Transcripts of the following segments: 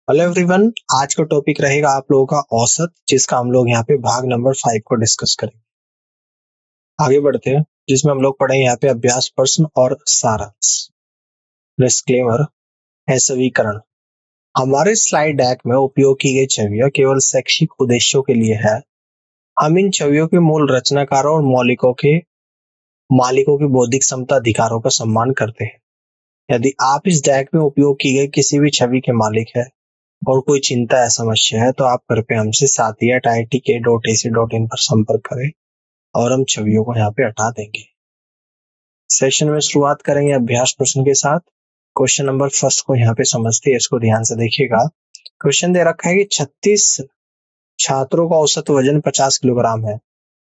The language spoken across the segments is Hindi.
Hello everyone. आज का टॉपिक रहेगा आप लोगों का औसत, जिसका हम लोग यहाँ पे भाग नंबर 5 को डिस्कस करेंगे। आगे बढ़ते हैं, जिसमें हम लोग पढ़ेंगे यहाँ पे अभ्यास प्रश्न और सारांश। डिस्क्लेमर है सवीकरण। हमारे स्लाइड डेक में उपयोग की गई छवियां केवल शैक्षिक उद्देश्यों के लिए है। हम इन छवियों के मूल रचनाकारों और मालिकों की बौद्धिक क्षमता अधिकारों का सम्मान करते हैं। यदि आप इस डेक में उपयोग की गई किसी भी छवि के मालिक है और कोई चिंता या समस्या है तो आप कृपया हमसे sathi@itk.ac.in पर संपर्क करें और हम छवियों को यहाँ पे हटा देंगे। सेशन में शुरुआत करेंगे अभ्यास प्रश्न के साथ। क्वेश्चन नंबर फर्स्ट को यहाँ पे समझते हैं, इसको ध्यान से देखिएगा। क्वेश्चन दे रखा है कि 36 छात्रों का औसत वजन 50 किलोग्राम है।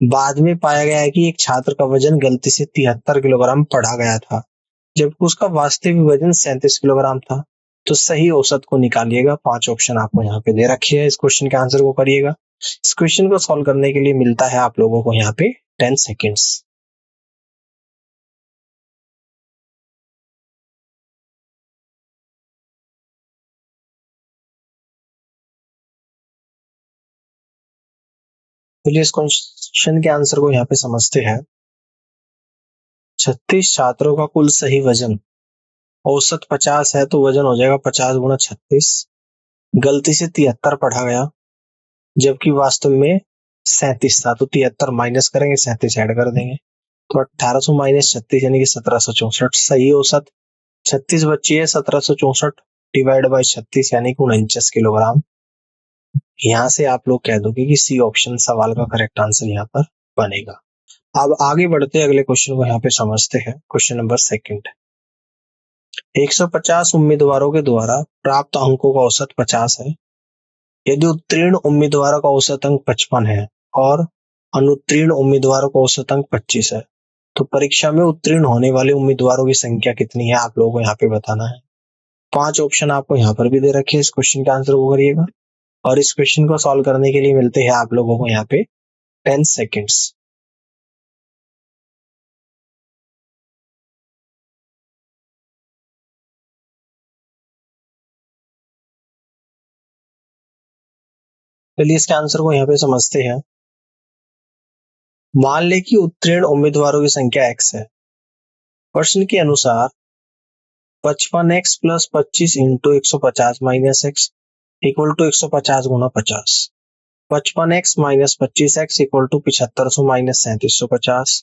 बाद में पाया गया है कि एक छात्र का वजन गलती से 73 किलोग्राम पढ़ा गया था, जबकि उसका वास्तविक वजन 37 किलोग्राम था। तो सही औसत को निकालिएगा। 5 ऑप्शन आपको यहाँ पे दे रखे हैं। इस क्वेश्चन के आंसर को करिएगा। इस क्वेश्चन को सॉल्व करने के लिए मिलता है आप लोगों को यहाँ पे 10 सेकेंड्स। चलिए इस क्वेश्चन के आंसर को यहाँ पे समझते हैं। 36 छात्रों का कुल सही वजन, औसत 50 है तो वजन हो जाएगा 50 गुणा 36। गलती से 73 पढ़ा गया, जबकि वास्तव में 37 था, तो 73 माइनस करेंगे, 37 ऐड कर देंगे, तो 1800 माइनस 36 यानी कि 1764 सही औसत। 36 बच्ची है, 1764 डिवाइड बाई 36 यानी कि 49 किलोग्राम। यहाँ से आप लोग कह दोगे कि सी ऑप्शन सवाल का करेक्ट आंसर यहाँ पर बनेगा। अब आगे बढ़ते अगले क्वेश्चन को यहाँ पे समझते हैं। Question number second. 150 उम्मीदवारों के द्वारा प्राप्त अंकों का औसत 50 है। यदि उत्तीर्ण उम्मीदवारों का औसत अंक 55 है और अनुत्तीर्ण उम्मीदवारों का औसत अंक 25 है, तो परीक्षा में उत्तीर्ण होने वाले उम्मीदवारों की संख्या कितनी है आप लोगों को यहाँ पे बताना है। 5 ऑप्शन आपको यहाँ पर भी दे रखे हैं। इस क्वेश्चन के आंसर को करिएगा और इस क्वेश्चन को सॉल्व करने के लिए मिलते हैं आप लोगों को यहाँ पे 10 सेकेंड्स। चलिए इसके आंसर को यहाँ पे समझते हैं। मान ले कि उत्तीर्ण उम्मीदवारों की संख्या x है। प्रश्न के अनुसार 55x plus 25 into 150 minus x equal to 150 गुना 50। 55x minus 25x equal to 7500 minus 3750,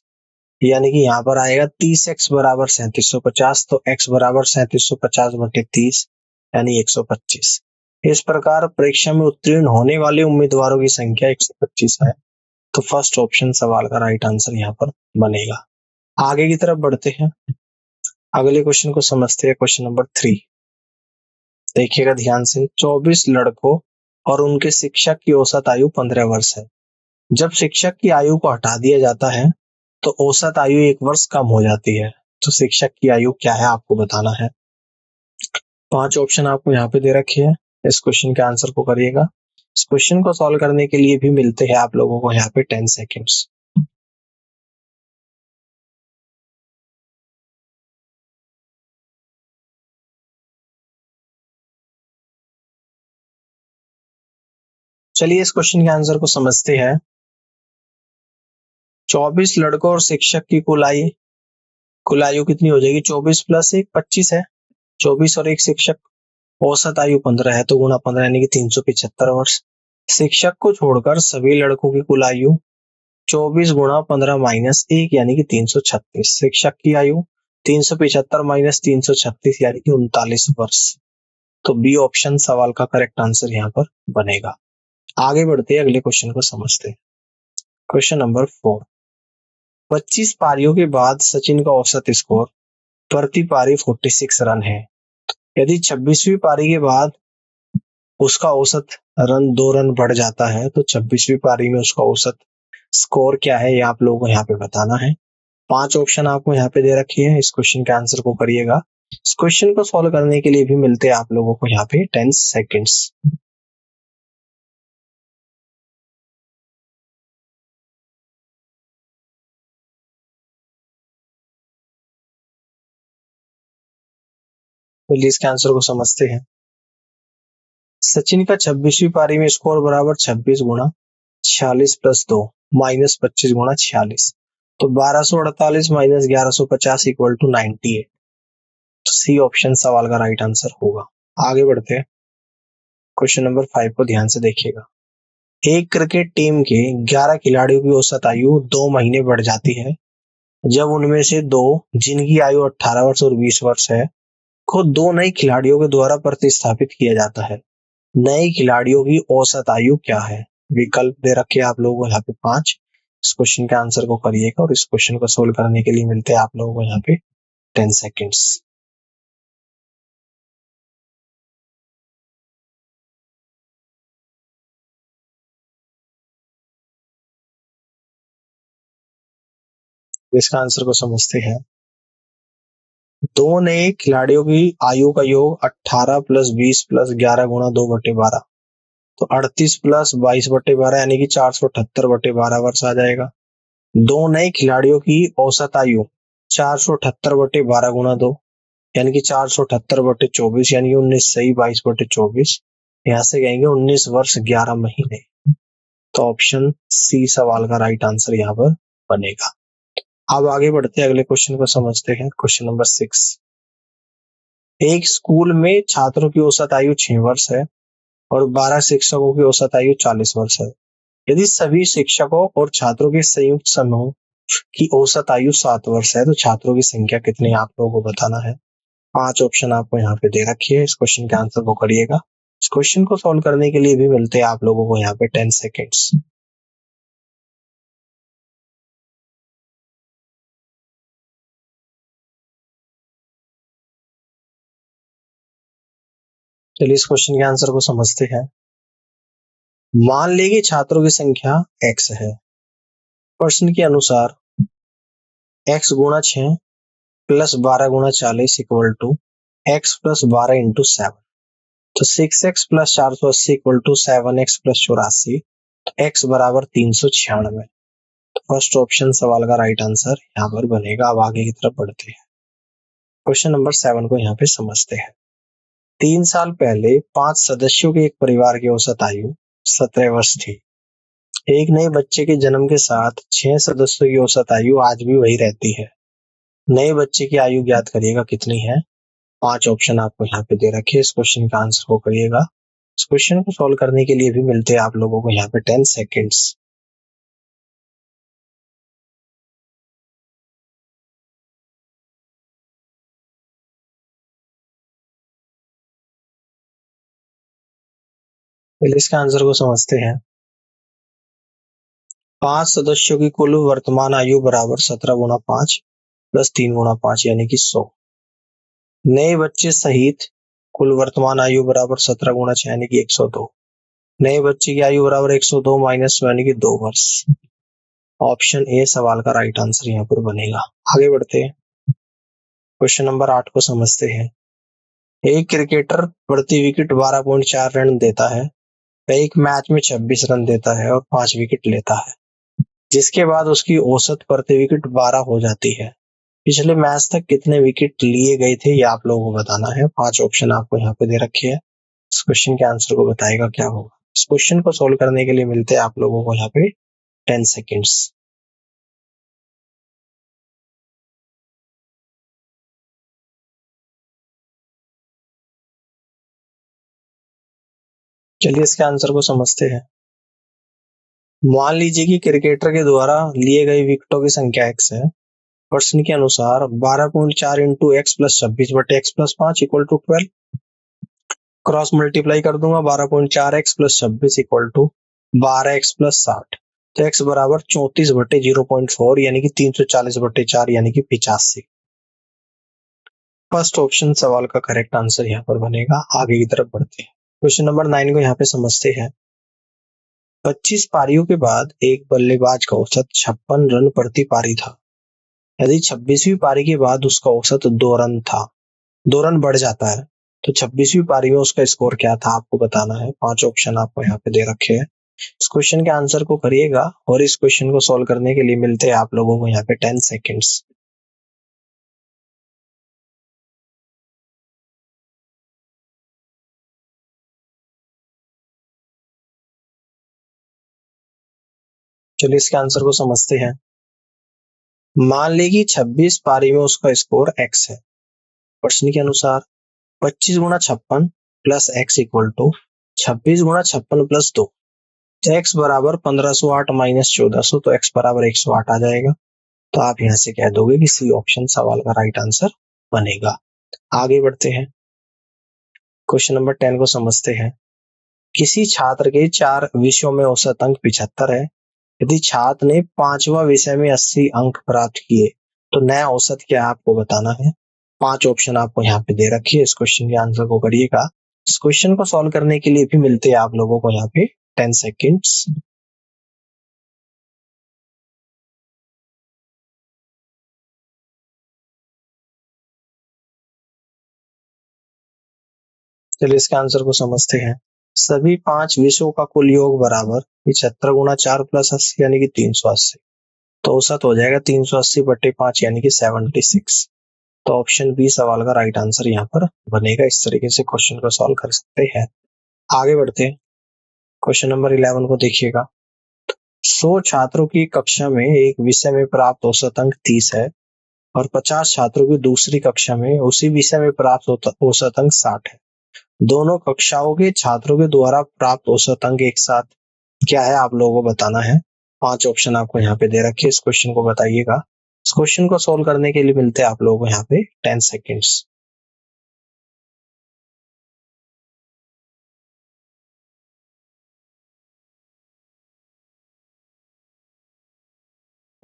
यानी कि यहाँ पर आएगा 30x बराबर 3750, तो x बराबर 3750 बटे 30 यानी 125। इस प्रकार परीक्षा में उत्तीर्ण होने वाले उम्मीदवारों की संख्या 125 है, तो फर्स्ट ऑप्शन सवाल का राइट आंसर यहाँ पर बनेगा। आगे की तरफ बढ़ते हैं, अगले क्वेश्चन को समझते हैं। क्वेश्चन नंबर 3 देखिएगा ध्यान से। 24 लड़कों और उनके शिक्षक की औसत आयु 15 वर्ष है। जब शिक्षक की आयु को हटा दिया जाता है तो औसत आयु 1 वर्ष कम हो जाती है। तो शिक्षक की आयु क्या है आपको बताना है। 5 ऑप्शन आपको यहाँ पे दे रखे हैं। इस क्वेश्चन के आंसर को करिएगा। इस क्वेश्चन को सॉल्व करने के लिए भी मिलते हैं आप लोगों को यहाँ पे 10 सेकेंड्स। चलिए इस क्वेश्चन के आंसर को समझते हैं। 24 लड़कों और शिक्षक की कुल आयु कितनी हो जाएगी। 24 प्लस 1 25 है। 24 और एक शिक्षक, औसत आयु 15 है तो गुना 15 यानी कि 375 वर्ष। शिक्षक को छोड़कर सभी लड़कों की कुल आयु 24 गुणा 15 माइनस 1 यानी कि 336। शिक्षक की आयु 375 माइनस 336 यानी कि 39 वर्ष। तो बी ऑप्शन सवाल का करेक्ट आंसर यहाँ पर बनेगा। आगे बढ़ते हैं, अगले क्वेश्चन को समझते हैं। Question number 4। 25 पारियों के बाद सचिन का औसत स्कोर प्रति पारी 46 रन है। यदि 26वीं पारी के बाद उसका औसत रन 2 रन बढ़ जाता है तो 26वीं पारी में उसका औसत स्कोर क्या है, ये आप लोगों को यहाँ पे बताना है। 5 ऑप्शन आपको यहाँ पे दे रखी है। इस क्वेश्चन के आंसर को करिएगा। इस क्वेश्चन को सॉल्व करने के लिए भी मिलते हैं आप लोगों को यहाँ पे 10 सेकेंड्स। चलिए इसके आंसर को समझते हैं। सचिन का 26वीं पारी में स्कोर बराबर 26 गुना 46 प्लस 2 माइनस 25 गुना 46, तो 1248 माइनस 1150 इक्वल टू 98। तो सी ऑप्शन सवाल का राइट आंसर होगा। आगे बढ़ते हैं, क्वेश्चन नंबर 5 को ध्यान से देखिएगा। एक क्रिकेट टीम के 11 खिलाड़ियों की औसत आयु 2 महीने बढ़ जाती है जब उनमें से 2, जिनकी आयु 18 वर्ष और 20 वर्ष है, को 2 नए खिलाड़ियों के द्वारा प्रतिस्थापित किया जाता है। नए खिलाड़ियों की औसत आयु क्या है? विकल्प दे रखे हैं आप लोगों को यहाँ पे 5। इस क्वेश्चन के आंसर को करिएगा और इस क्वेश्चन को सोल्व करने के लिए मिलते हैं आप लोगों को यहाँ पे 10 सेकेंड्स। इसका आंसर को समझते हैं। 2 नए खिलाड़ियों की आयु का योग 18 प्लस 20 प्लस 11 गुणा 2/12, तो 38 प्लस 22/12 यानी कि 478/12 वर्ष आ जाएगा। 2 नए खिलाड़ियों की औसत आयु 478/12 गुणा 2 यानी कि 478/24 यानी कि 19 सही 22/24, यहाँ से कहेंगे 19 वर्ष 11 महीने। तो ऑप्शन सी सवाल का राइट आंसर यहाँ पर बनेगा। अब आगे बढ़ते हैं, अगले क्वेश्चन को समझते हैं। Question number 6। एक स्कूल में छात्रों की औसत आयु 6 वर्ष है और 12 शिक्षकों की औसत आयु 40 वर्ष है। यदि सभी शिक्षकों और छात्रों के संयुक्त समूह की औसत आयु 7 वर्ष है तो छात्रों की संख्या कितनी है आप लोगों को बताना है। 5 ऑप्शन आपको यहाँ पे दे रखी है, इस क्वेश्चन के आंसर को करिएगा। इस क्वेश्चन को सॉल्व करने के लिए भी मिलते हैं आप लोगों को यहाँ पे 10 सेकेंड्स। चलिए इस क्वेश्चन के आंसर को समझते हैं। मान लीजिए छात्रों की संख्या x है। प्रश्न के अनुसार x गुणा 6 प्लस 12 गुणा 40 equal to x plus 12 into 7, तो 6x plus 480 equal to 7x plus 84, तो x बराबर 396। तो फर्स्ट ऑप्शन सवाल का राइट आंसर यहाँ पर बनेगा। अब आगे की तरफ बढ़ते हैं, क्वेश्चन नंबर 7 को यहाँ पे समझते हैं। 3 साल पहले 5 सदस्यों के एक परिवार की औसत आयु 17 वर्ष थी। एक नए बच्चे के जन्म के साथ 6 सदस्यों की औसत आयु आज भी वही रहती है। नए बच्चे की आयु ज्ञात करिएगा कितनी है। 5 ऑप्शन आपको यहाँ पे दे रखे हैं, इस क्वेश्चन का आंसर को करिएगा। इस क्वेश्चन को सॉल्व करने के लिए भी मिलते हैं आप लोगों को यहाँ पे 10 सेकेंड्स। पहले इसका आंसर को समझते हैं। 5 सदस्यों की कुल वर्तमान आयु बराबर 17 गुणा 5 प्लस 3 गुणा 5 यानी कि 100। नए बच्चे सहित कुल वर्तमान आयु बराबर 17 गुणा 6 यानी कि 102। नए बच्चे की आयु बराबर 102 माइनस यानी कि 2 वर्ष। ऑप्शन ए सवाल का राइट आंसर यहाँ पर बनेगा। आगे बढ़ते हैं, क्वेश्चन नंबर 8 को समझते हैं। एक क्रिकेटर प्रति विकेट 12.4 रन देता है, वह एक मैच में 26 रन देता है और 5 विकेट लेता है, जिसके बाद उसकी औसत प्रति विकेट 12 हो जाती है। पिछले मैच तक कितने विकेट लिए गए थे ये आप लोगों को बताना है। 5 ऑप्शन आपको यहाँ पे दे रखे हैं, इस क्वेश्चन के आंसर को बताएगा क्या होगा। इस क्वेश्चन को सोल्व करने के लिए मिलते हैं आप लोगों को यहाँ पे 10 सेकेंड्स। चलिए इसके आंसर को समझते हैं। मान लीजिए कि क्रिकेटर के द्वारा लिए गए विकेटों की संख्या x है। प्रश्न के अनुसार 12.4 इंटू एक्स प्लस 26 बटे x plus 5 equal to 12। Cross multiply कर दूंगा, 12.4 x plus 26 equal to 12 x plus 60, तो एक्स बराबर 34 बटे 0.4 यानी कि 340 बटे 4 यानी कि 85। फर्स्ट ऑप्शन सवाल का करेक्ट आंसर यहाँ पर बनेगा। आगे की तरफ बढ़ते हैं, क्वेश्चन नंबर 9 को यहाँ पे समझते हैं। 25 पारियों के बाद एक बल्लेबाज का औसत 56 रन प्रति पारी था। यदि 26वीं पारी के बाद उसका औसत 2 रन था, 2 रन बढ़ जाता है, तो 26वीं पारी में उसका स्कोर क्या था आपको बताना है। 5 ऑप्शन आपको यहाँ पे दे रखे हैं, इस क्वेश्चन के आंसर को करिएगा और इस क्वेश्चन को सॉल्व करने के लिए मिलते हैं आप लोगों को यहाँ पे 10 सेकेंड्स। चलिए इसके आंसर को समझते हैं। मान ली कि 26 पारी में उसका स्कोर x है। प्रश्न के अनुसार 25 गुणा 56 प्लस x इक्वल टू 26 गुणा 56 प्लस 2, x बराबर 1508 माइनस 1400, तो x बराबर 108 आ जाएगा। तो आप यहाँ से कह दोगे कि सी ऑप्शन सवाल का राइट आंसर बनेगा। आगे बढ़ते हैं, क्वेश्चन नंबर 10 को समझते हैं। किसी छात्र के 4 विषयों में औसत अंक 75 है। यदि छात्र ने 5वां विषय में 80 अंक प्राप्त किए तो नया औसत क्या है आपको बताना है। 5 ऑप्शन आपको यहाँ पे दे रखी है, इस क्वेश्चन के आंसर को करिएगा। इस क्वेश्चन को सॉल्व करने के लिए भी मिलते हैं आप लोगों को यहाँ पे 10 सेकेंड्स। चलिए इसके आंसर को समझते हैं। सभी 5 विषयों का कुल योग बराबर 75 गुणा 4 प्लस 80 यानी कि 380, तो औसत हो जाएगा 380 बटे 5 यानी कि 76। तो ऑप्शन बी सवाल का राइट आंसर यहाँ पर बनेगा। इस तरीके से क्वेश्चन को सॉल्व कर सकते हैं। आगे बढ़ते हैं, क्वेश्चन नंबर 11 को देखिएगा। 100 छात्रों की कक्षा में एक विषय में प्राप्त औसत अंक 30 है और 50 छात्रों की दूसरी कक्षा में उसी विषय में प्राप्त औसत अंक 60 है। दोनों कक्षाओं के छात्रों के द्वारा प्राप्त औसत अंक एक साथ क्या है आप लोगों को बताना है। 5 ऑप्शन आपको यहाँ पे दे रखे, इस क्वेश्चन को बताइएगा। इस क्वेश्चन को सोल्व करने के लिए मिलते हैं आप लोगों को यहाँ पे 10 सेकेंड्स।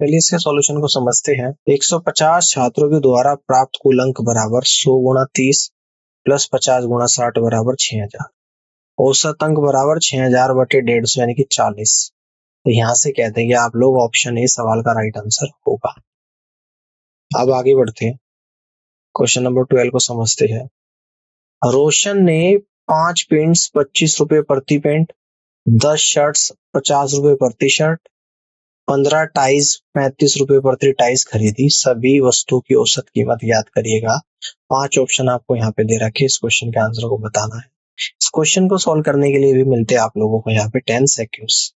चलिए इसके सॉल्यूशन को समझते हैं। 150 छात्रों के द्वारा प्राप्त कुल अंक बराबर 100 गुणा 30 प्लस 50 गुणा 60 बराबर 6000। औसत अंक बराबर 6000 बटे 150 यानी कि 40। तो यहाँ से कहते हैं कि आप लोग ऑप्शन ए सवाल का राइट आंसर होगा। अब आगे बढ़ते हैं, क्वेश्चन नंबर 12 को समझते हैं। रोशन ने 5 पेंट्स 25 रुपए प्रति पेंट, 10 शर्ट्स 50 रुपए प्रति शर्ट, 15 टाइज 35 रुपए प्रति टाइज खरीदी। सभी वस्तु की औसत कीमत याद करिएगा। 5 ऑप्शन आपको यहाँ पे दे रखे, इस क्वेश्चन के आंसर को बताना है। इस क्वेश्चन को सॉल्व करने के लिए भी मिलते हैं आप लोगों को यहाँ पे 10 सेकेंड्स।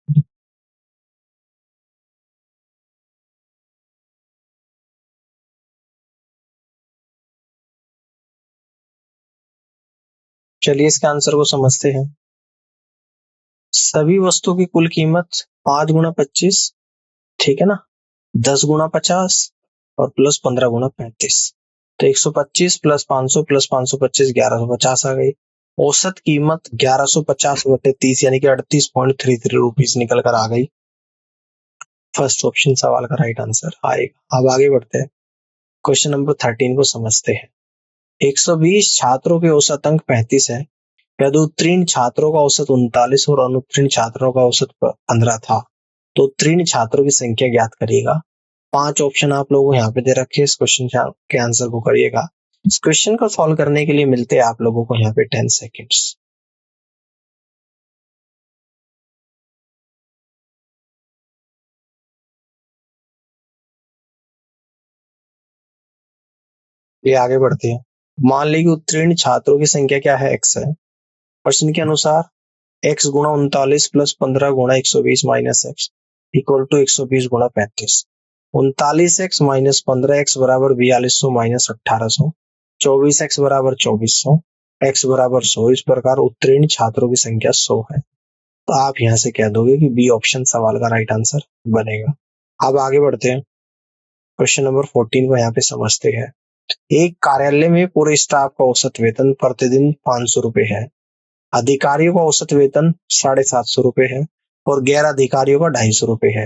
चलिए इसके आंसर को समझते हैं। सभी वस्तु की कुल कीमत 5 गुणा 25, ठीक है ना, 10 गुणा 50 और प्लस 15 गुणा 35। तो 125 प्लस 500 प्लस 525 1150 आ गई। औसत कीमत 1150 बटे 30 यानी कि 38.33 रुपीज निकल कर आ गई। फर्स्ट ऑप्शन सवाल का राइट आंसर आएगा। अब आगे बढ़ते हैं, क्वेश्चन नंबर 13 को समझते हैं। 120 छात्रों के औसत अंक 35 है। यदि उत्तीर्ण छात्रों का औसत 39 और अनुत्तीर्ण छात्रों का औसत 15 था तो उत्तीर्ण छात्रों की संख्या ज्ञात करिएगा। 5 ऑप्शन आप लोगों को यहाँ पे दे रखे, इस क्वेश्चन के आंसर को करिएगा। इस क्वेश्चन को सॉल्व करने के लिए मिलते हैं आप लोगों को यहाँ पे 10 सेकेंड्स। ये आगे बढ़ते हैं। मान ली कि उत्तीर्ण छात्रों की संख्या क्या है, x है। प्रश्न के अनुसार x गुणा 39 प्लस 15 गुणा 120 माइनस x इक्वल टू 120 गुणा 35। 39x माइनस 15x बराबर 4200 माइनस 1800, 24x बराबर 2400, x बराबर 100। इस प्रकार उत्तीर्ण छात्रों की संख्या 100 है। तो आप यहाँ से कह दोगे कि बी ऑप्शन सवाल का राइट आंसर बनेगा। अब आगे बढ़ते हैं, क्वेश्चन नंबर 14 को यहाँ पे समझते हैं। एक कार्यालय में पूरे स्टाफ का औसत वेतन प्रतिदिन 500 रुपए है। अधिकारियों का औसत वेतन 750 रुपए है और गैर अधिकारियों का 250 रुपए है।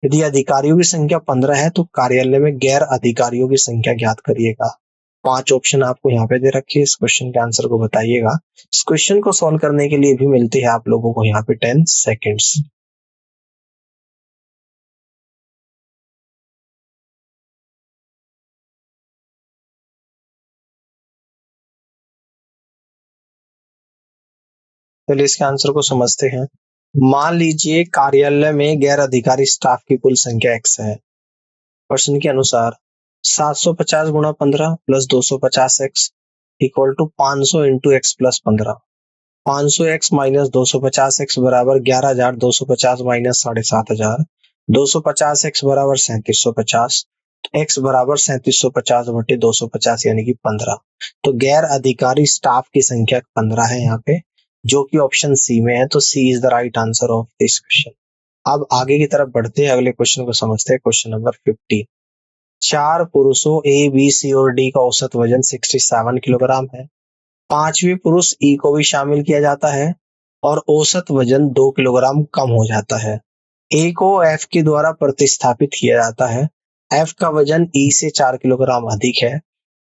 यदि अधिकारियों की संख्या 15 है तो कार्यालय में गैर अधिकारियों की संख्या ज्ञात करिएगा। 5 ऑप्शन आपको यहाँ पे दे रखे, इस क्वेश्चन के आंसर को बताइएगा। इस क्वेश्चन को सॉल्व करने के लिए भी मिलते हैं आप लोगों को यहाँ पे 10 सेकेंड्स। चलिए इसके आंसर को समझते हैं। मान लीजिए कार्यालय में गैर अधिकारी स्टाफ की कुल संख्या x है। प्रश्न के अनुसार 750 गुणा 15 plus 250x equal to 500 into x plus 15। 500x minus 250x बराबर 11,250 माइनस 7,500। 250 x बराबर 3750, x बराबर 3750 बटे 250 यानी कि 15। तो गैर अधिकारी स्टाफ की संख्या 15 है यहाँ पे, जो कि ऑप्शन सी में है। तो C is the right answer of this question. अब आगे की तरफ बढ़ते हैं, अगले क्वेश्चन को समझते हैं। Question number 15। 4 पुरुषों ए, बी, सी और डी का औसत वजन 67 किलोग्राम है। पांचवें पुरुष ई को भी शामिल किया जाता है और औसत वजन 2 किलोग्राम कम हो जाता है। ए को एफ के द्वारा प्रतिस्थापित किया जाता है। एफ का वजन ई से 4 किलोग्राम अधिक है।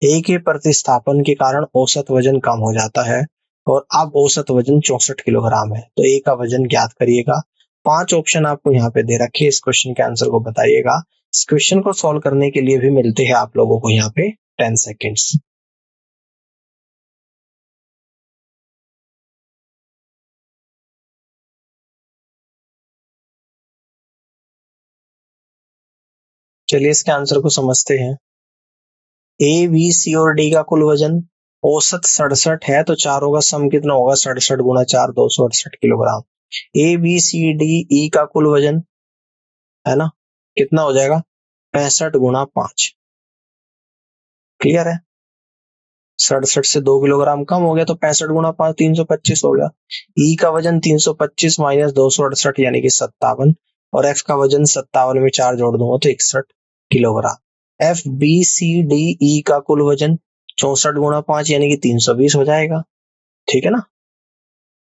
ए के प्रतिस्थापन के कारण औसत वजन कम हो जाता है और अब औसत वजन 64 किलोग्राम है। तो ए का वजन ज्ञात करिएगा। 5 ऑप्शन आपको यहाँ पे दे रखे, इस क्वेश्चन के आंसर को बताइएगा। इस क्वेश्चन को सॉल्व करने के लिए भी मिलते हैं आप लोगों को यहाँ पे 10 सेकेंड्स। चलिए इसके आंसर को समझते हैं। ए, बी, सी और डी का कुल वजन औसत 67 है, तो चारों का सम कितना होगा? 67 गुना 4, 268 किलोग्राम। ए, बी, सी, डी, ई का कुल वजन है ना, कितना हो जाएगा? 65 गुना 5। क्लियर है? 67 से 2 किलोग्राम कम हो गया, तो 65 गुना 5 325 हो गया। ई का वजन 325 माइनस 268 यानी कि 57, और एफ का वजन 57 में 4 जोड़ दूंगा तो 61 किलोग्राम। एफ, बी, सी, डी, ई का कुल वजन 64 गुना 5 यानी कि 320 हो जाएगा। ठीक है ना?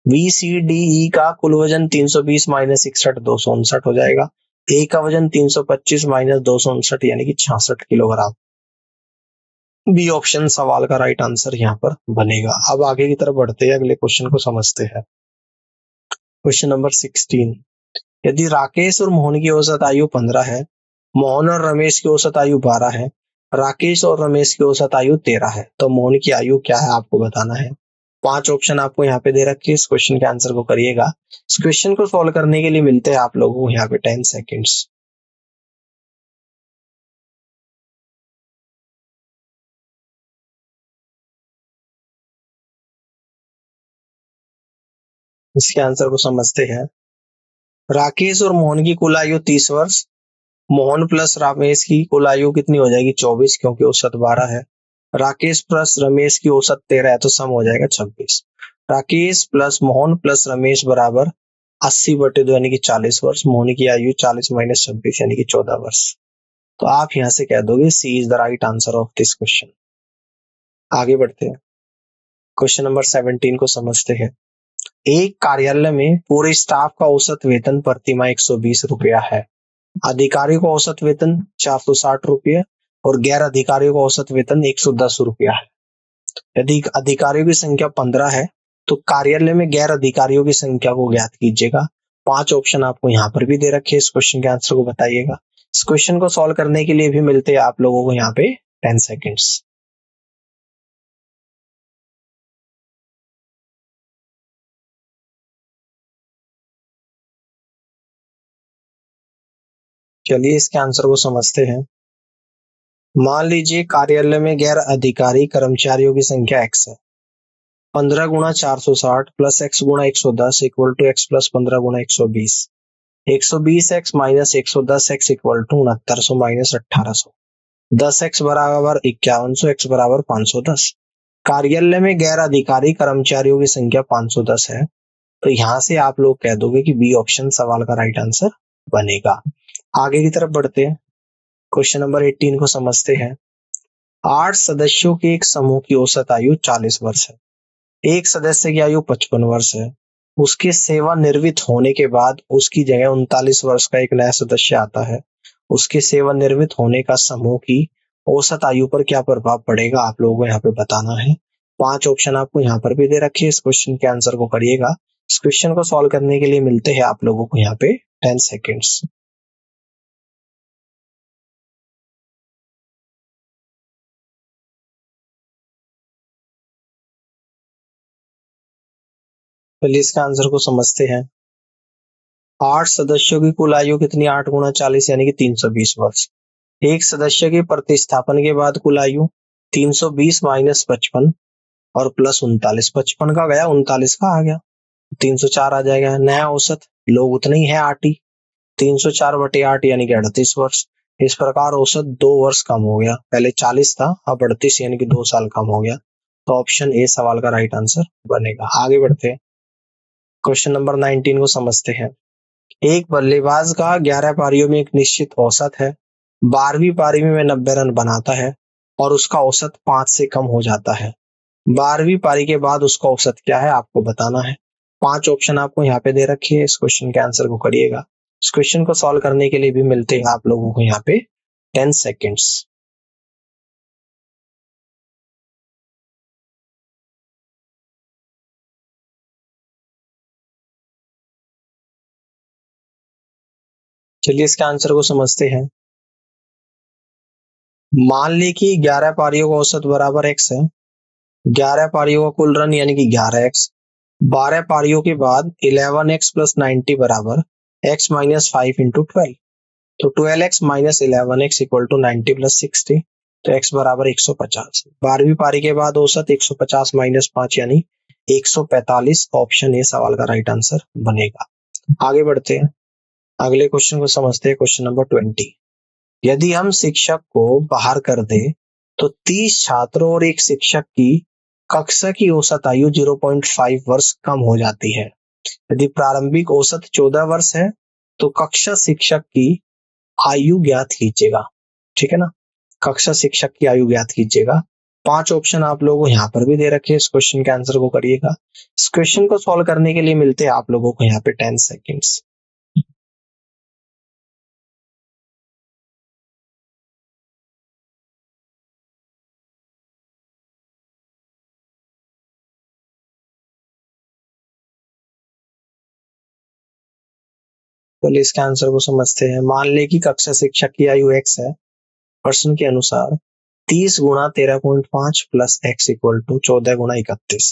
बी, सी, डी, ई का कुल वजन 320 माइनस 61 259 हो जाएगा। ए का वजन 325 माइनस 259 यानी कि 66 किलोग्राम। बी ऑप्शन सवाल का राइट आंसर यहाँ पर बनेगा। अब आगे की तरफ बढ़ते हैं, अगले क्वेश्चन को समझते हैं। Question number 16। यदि राकेश और मोहन की औसत आयु 15 है, मोहन और रमेश की औसत आयु 12 है, राकेश और रमेश की औसत आयु 13 है, तो मोहन की आयु क्या है आपको बताना है। 5 ऑप्शन आपको यहाँ पे दे रखे हैं, इस क्वेश्चन के आंसर को करिएगा। इस क्वेश्चन को सॉल्व करने के लिए मिलते हैं आप लोगों को यहाँ पे 10 सेकेंड्स। इसके आंसर को समझते हैं। राकेश और मोहन की कुल आयु 30 वर्ष, मोहन प्लस रमेश की कुल आयु कितनी हो जाएगी? 24, क्योंकि औसत 12 है। राकेश प्लस रमेश की औसत 13 है, तो सम हो जाएगा 26। राकेश प्लस मोहन प्लस रमेश बराबर 80/2 यानी कि 40 वर्ष। मोहन की आयु 40 माइनस 26 यानी कि 14 वर्ष। तो आप यहां से कह दोगे C is the right answer of this question. आगे बढ़ते हैं, क्वेश्चन नंबर 17 को समझते हैं। एक कार्यालय में पूरे स्टाफ का औसत वेतन प्रति माह 120 रुपया है। अधिकारियों का औसत वेतन 460 रुपये और गैर अधिकारियों का औसत वेतन 110 रुपया है। यदि अधिकारियों की संख्या 15 है, तो कार्यालय में गैर अधिकारियों की संख्या को ज्ञात कीजिएगा। 5 ऑप्शन आपको यहाँ पर भी दे रखे हैं, इस क्वेश्चन के आंसर को बताइएगा। इस क्वेश्चन को सॉल्व करने के लिए भी मिलते हैं आप लोगों को यहाँ पे 10 सेकेंड्स। चलिए इसके आंसर को समझते हैं। मान लीजिए कार्यालय में गैर अधिकारी कर्मचारियों की संख्या x है। 15 गुना 460 प्लस x गुना 110 इक्वल टू x प्लस 15 गुना 120। 120x minus 110x equal to 6900 minus 1800। 10x बराबर 5100, x बराबर 510। कार्यालय में गैर अधिकारी कर्मचारियों की संख्या 510 है, तो यहाँ से आप लोग कह दोगे कि बी ऑप्शन सवाल का राइट आंसर बनेगा। आगे की तरफ बढ़ते हैं, क्वेश्चन नंबर 18 को समझते हैं। 8 सदस्यों के एक समूह की औसत आयु 40 वर्ष है। एक सदस्य की आयु 55 वर्ष है। उसके सेवानिवृत्त होने के बाद उसकी जगह 39 वर्ष का एक नया सदस्य आता है। उसके सेवानिवृत्त होने का समूह की औसत आयु पर क्या प्रभाव पड़ेगा आप लोगों को यहाँ पे बताना है। 5 ऑप्शन आपको यहाँ पर भी दे रखे हैं, इस क्वेश्चन के आंसर को करिएगा। इस क्वेश्चन को सॉल्व करने के लिए मिलते हैं आप लोगों को यहाँ पे 10 सेकेंड्स। चलिए इसका आंसर को समझते हैं। 8 सदस्यों की कुल आयु कितनी? 8 गुना 40 यानी कि 320 वर्ष। एक सदस्य के प्रतिस्थापन के बाद कुल आयु 320 माइनस 55 और प्लस 39। 55 का गया, 39 का आ गया, 304 आ जाएगा। नया औसत लोग उतने ही है 8 ही, 304/8 यानी कि 38 वर्ष। इस प्रकार औसत 2 वर्ष कम हो गया, पहले 40 था अब 38 यानी कि 2 साल कम हो गया। तो ऑप्शन ए सवाल का राइट आंसर बनेगा। आगे बढ़ते हैं, क्वेश्चन नंबर 19 को समझते हैं। एक बल्लेबाज का 11 पारियों में एक निश्चित औसत है। 12वीं पारी में वह 90 रन बनाता है और उसका औसत 5 से कम हो जाता है। 12वीं पारी के बाद उसका औसत क्या है आपको बताना है। 5 ऑप्शन आपको यहाँ पे दे रखी है, इस क्वेश्चन के आंसर को करिएगा। इस क्वेश्चन को सॉल्व करने के लिए भी मिलते हैं आप लोगों को यहाँ पे 10 सेकेंड्स। चलिए इसके आंसर को समझते हैं। मान ली कि 11 पारियों का औसत बराबर x है। 11 पारियों का कुल रन यानी कि 11x। 12 पारियों के बाद 11x + 90 बराबर x - 5 × 12। तो 12x - 11x = 90 + 60। तो x बराबर 150। 12वीं पारी के बाद औसत 150 - 5 यानी 145। ऑप्शन ए सवाल का राइट आंसर बनेगा। आगे बढ़ते हैं, अगले क्वेश्चन को समझते हैं। Question number 20। यदि हम शिक्षक को बाहर कर दें तो 30 छात्रों और एक शिक्षक की कक्षा की औसत आयु 0.5 वर्ष कम हो जाती है। यदि प्रारंभिक औसत 14 वर्ष है तो कक्षा शिक्षक की आयु ज्ञात कीजिएगा। ठीक है ना, कक्षा शिक्षक की आयु ज्ञात कीजिएगा। 5 ऑप्शन आप लोगों को यहाँ पर भी दे रखे हैं, इस क्वेश्चन के आंसर को करिएगा। इस क्वेश्चन को सॉल्व करने के लिए मिलते हैं आप लोगों को यहाँ पे 10 सेकेंड्स। चलिए इसके आंसर को समझते हैं। मान ले कि कक्षा शिक्षक की आयु x है। प्रश्न के अनुसार 30 × 13.5 + x = 14 × 31।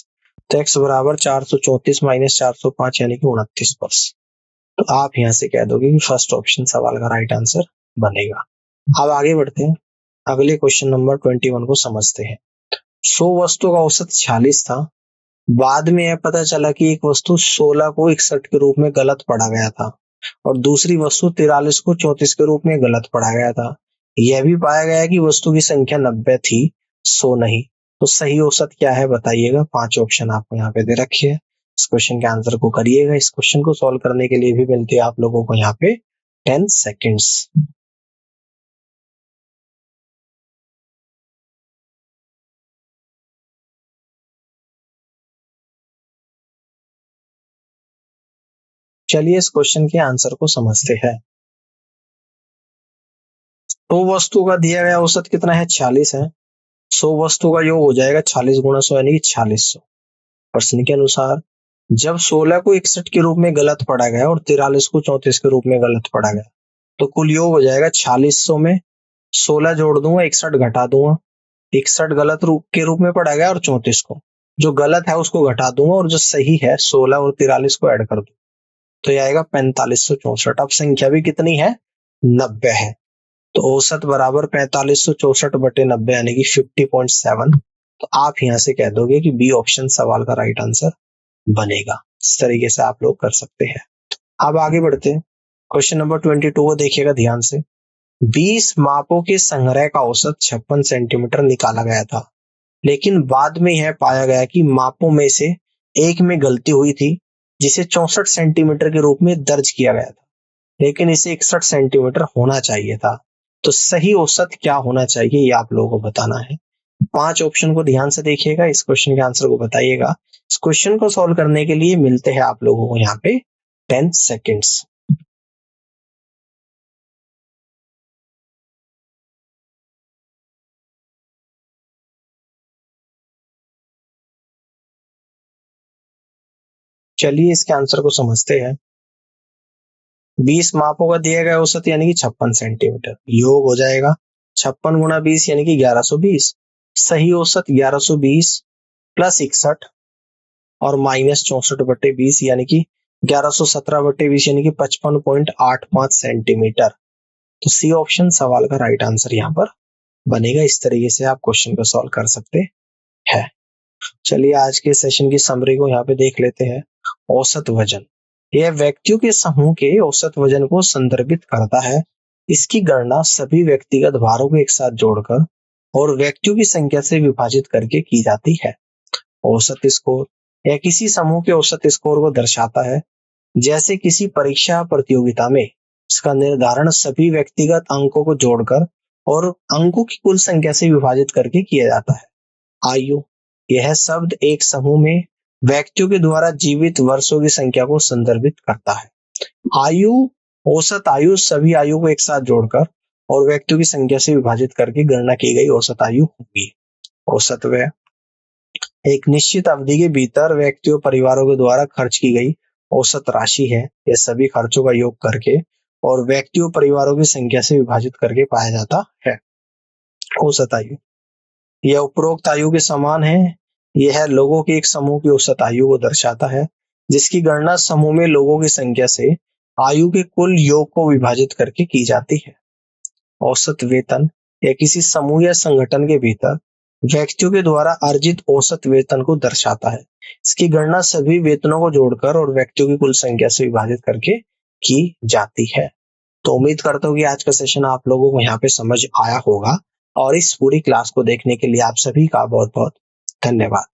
तो x बराबर 434 - 405 यानी कि 29 वर्ष। तो आप यहाँ से कह दोगे कि फर्स्ट ऑप्शन सवाल का राइट आंसर बनेगा। अब आगे बढ़ते हैं, अगले क्वेश्चन नंबर 21 को समझते हैं। 100 वस्तु का औसत 46 था। बाद में यह पता चला कि एक वस्तु 16 को 61 के रूप में गलत पढ़ा गया था और दूसरी वस्तु 43 को 34 के रूप में गलत पढ़ा गया था। यह भी पाया गया कि वस्तु की संख्या 90 थी, 100 नहीं। तो सही औसत क्या है बताइएगा। 5 ऑप्शन आपको यहाँ पे दे रखे हैं, इस क्वेश्चन के आंसर को करिएगा। इस क्वेश्चन को सॉल्व करने के लिए भी मिलते हैं आप लोगों को यहाँ पे 10 सेकेंड्स। चलिए इस क्वेश्चन के आंसर को समझते हैं। तो वस्तु का दिया गया औसत कितना है, 46 है। 100 वस्तु का योग हो जाएगा 46 × 100 यानी कि 4600। प्रश्न के अनुसार जब 16 को 61 के रूप में गलत पढ़ा गया और 43 को 34 के रूप में गलत पढ़ा गया तो कुल योग हो जाएगा 4600 में 16 जोड़ दूंगा, 61 घटा दूंगा। 61 गलत रूप के रूप में पढ़ा गया और 34 को, जो गलत है उसको घटा दूंगा और जो सही है 16 और 43 को ऐड कर दूंगा। तो यह आएगा 4564। अब संख्या भी कितनी है, 90 है। तो औसत बराबर 4564/90 यानी कि 50.7। तो आप यहां से कह दोगे कि बी ऑप्शन सवाल का राइट आंसर बनेगा। इस तरीके से आप लोग कर सकते हैं। अब आगे बढ़ते हैं, क्वेश्चन नंबर 22 को देखिएगा ध्यान से। 20 मापों के संग्रह का औसत 56 सेंटीमीटर निकाला गया था, लेकिन बाद में यह पाया गया कि मापों में से एक में गलती हुई थी जिसे 64 सेंटीमीटर के रूप में दर्ज किया गया था, लेकिन इसे 61 सेंटीमीटर होना चाहिए था। तो सही औसत क्या होना चाहिए ये आप लोगों को बताना है। 5 ऑप्शन को ध्यान से देखिएगा, इस क्वेश्चन के आंसर को बताइएगा। इस क्वेश्चन को सॉल्व करने के लिए मिलते हैं आप लोगों को यहाँ पे 10 सेकेंड्स। चलिए इसके आंसर को समझते हैं। 20 मापों का दिया गया औसत यानी कि 56 सेंटीमीटर, योग हो जाएगा 56 × 20 यानी कि 1120। सही औसत 1120 + 61 और -64/20 यानी कि 1117/20 यानी कि 55.85 सेंटीमीटर। तो सी ऑप्शन सवाल का राइट आंसर यहाँ पर बनेगा। इस तरीके से आप क्वेश्चन को सॉल्व कर सकते हैं। चलिए आज के सेशन की समरी को यहाँ पे देख लेते हैं। औसत वजन, यह व्यक्तियों के समूह के औसत वजन को संदर्भित करता है। इसकी गणना सभी व्यक्तिगत भारों को एक साथ जोड़कर और व्यक्तियों की संख्या से विभाजित करके की जाती है। औसत स्कोर यह किसी समूह के औसत स्कोर को दर्शाता है। जैसे किसी परीक्षा प्रतियोगिता में इसका निर्धारण सभी व्यक्तिगत अंकों को जोड़कर और अंकों की कुल संख्या से विभाजित करके किया जाता है। आयु यह शब्द एक समूह में व्यक्तियों के द्वारा जीवित वर्षों की संख्या को संदर्भित करता है। आयु औसत आयु सभी आयु को एक साथ जोड़कर और व्यक्तियों की संख्या से विभाजित करके गणना की गई औसत आयु होगी। औसत व्यय एक निश्चित अवधि के भीतर व्यक्तियों परिवारों के द्वारा खर्च की गई औसत राशि है। यह सभी खर्चों का योग करके और व्यक्तियों परिवारों की संख्या से विभाजित करके पाया जाता है। औसत आयु यह उपरोक्त आयु के समान है। यह लोगों के एक समूह की औसत आयु को दर्शाता है, जिसकी गणना समूह में लोगों की संख्या से आयु के कुल योग को विभाजित करके की जाती है। औसत वेतन यह किसी समूह या संगठन के भीतर व्यक्तियों के द्वारा अर्जित औसत वेतन को दर्शाता है। इसकी गणना सभी वेतनों को जोड़कर और व्यक्तियों की कुल संख्या से विभाजित करके की जाती है। तो उम्मीद करता हूँ कि आज का सेशन आप लोगों को यहाँ पे समझ आया होगा और इस पूरी क्लास को देखने के लिए आप सभी का बहुत बहुत धन्यवाद।